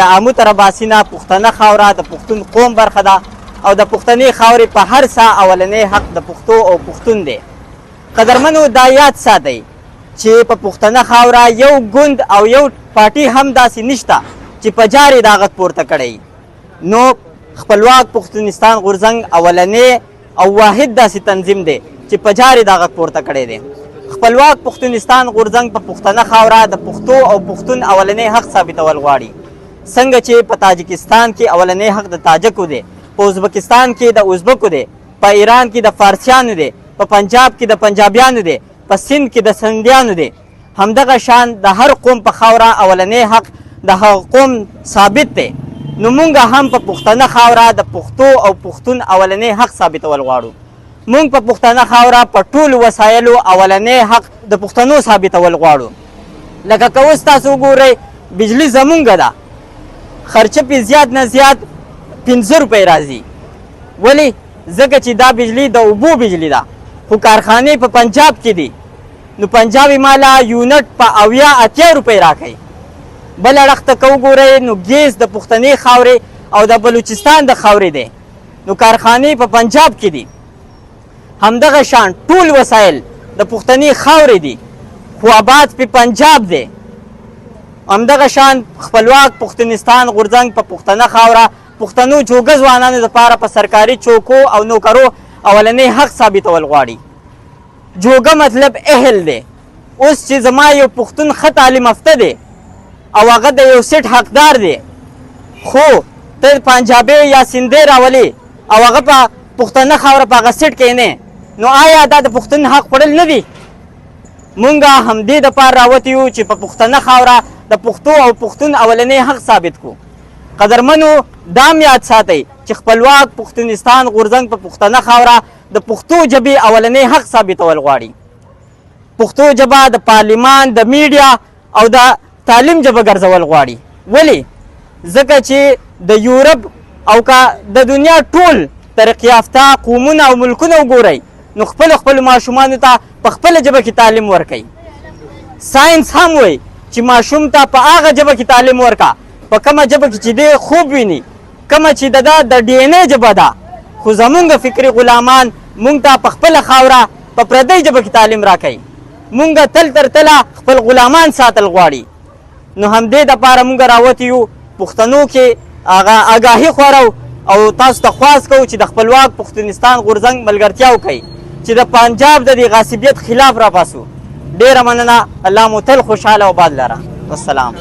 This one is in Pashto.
عامو تر باسي نه پښتنه خاوره د پښتون قوم برخه ده او د پښتني خاورې په هر څه اولنی حق د پښتو او پښتون دی. قدرمنو دا یاد ساتئ چې په پښتنه خاوره یو ګوند او یو پارټي هم داسې نشته چې په جارې دا غږ پورته کړی. نو خپلواک پښتونستان غورځنګ اولنی او واحد داسې تنظیم دی چې په جارې دا غږ پورته کړی دی. خپلواک پښتونستان غورځنګ په پښتنه خاوره د پښتو او پښتون اولنی حق ثابتول غواړي. څنګه چې په تاجکستان کې اولنی حق د تاجکو دی، په ازبکستان کې د ازبکو دی، په ایران کې د فارسیانو دی، په پنجاب کې د پنجابیانو دی، په سند کې د سندیانو دی. همدغه شان د هر قوم په خاوره اولنی حق د هغه قوم ثابت دی. نو مونږ هم په پښتنه خاوره د پښتو او پښتون اولنی حق ثابتول غواړو. مونږ په پښتنه خاوره په ټولو وسایلو اولنی حق د پښتنو ثابتول غواړو. لکه که اوس تاسو وګورئ بجلی زمونږ ده، خرچه پې زیات نه زیات 15 روپۍ راځي. ولې؟ ځکه چې دا بجلی د اوبو بجلی ده، خو کارخانې په پنجاب کې دي. نو پنجاب یې ماله یونټ په 80 روپۍ راکوي. بل اړخ ته که وګورئ نو ګیس د پښتنې خاورې او د بلوچستان د خاورې دی، نو کارخانې په پنجاب کې دي. همدغه شان ټول وسایل د پښتنې خاورې دي، خو آباد په پنجاب دی. همدغه شان خپلواک پښتونستان غورځنګ په پښتنه خاوره پښتنو جوګه ځوانانو لپاره په سرکاري چوکو او نوکرو اولنی حق ثابتول غواړي. جوګه مطلب اهل دی. اوس چې زما یو پښتون ښه تعلیم یافته دی او هغه د یو سیټ حقدار دی، خو ته پنجابی یا سندی راولي او هغه په پښتنه خاوره په هغه سیټ کښېنې، نو آیا دا د پښتون حق خوړل نه دي؟ مونږ همدې دپاره راوتي یو چې په پښتنه خاوره د پښتو او پښتون اولنی حق ثابت کړو. قدرمنو دا هم یاد ساتئ چې خپلواک پښتونستان غورځنګ په پښتنه خاوره د پښتو ژبې اولنی حق ثابتول غواړي. پښتو ژبه د پارلمان، د میډیا او د تعلیم ژبه ګرځول غواړي. ولې؟ ځکه چې د یورپ او که د دنیا ټول ترقي یافته قومونه او ملکونه وګورئ، نو خپلو ماشومانو ته په خپله ژبه کې تعلیم ورکوي. ساینس هم وایي چې ماشوم ته په هغه ژبه کې تعلیم ورکړه په کومه ژبه کې چې دی خوب ویني، کومه چې د ډي ان اے ژبه ده. خو زمونږ فکري غلامان مونږ ته په خپله خاوره په پردۍ ژبه کې تعلیم راکوي. مونږ تل تر تله خپل غلامان ساتل غواړي. نو همدې دپاره مونږ راوتي یو پښتنو کې هغه آګاهي خورو او تاسو ته خواست کوو چې د خپلواک پښتونستان غورځنګ ملګرتیا وکړئ چې د پنجاب د دې غاصبیت خلاف راپاسو. ډېره مننه. الله مو تل خوشحاله او باد لره. والسلام.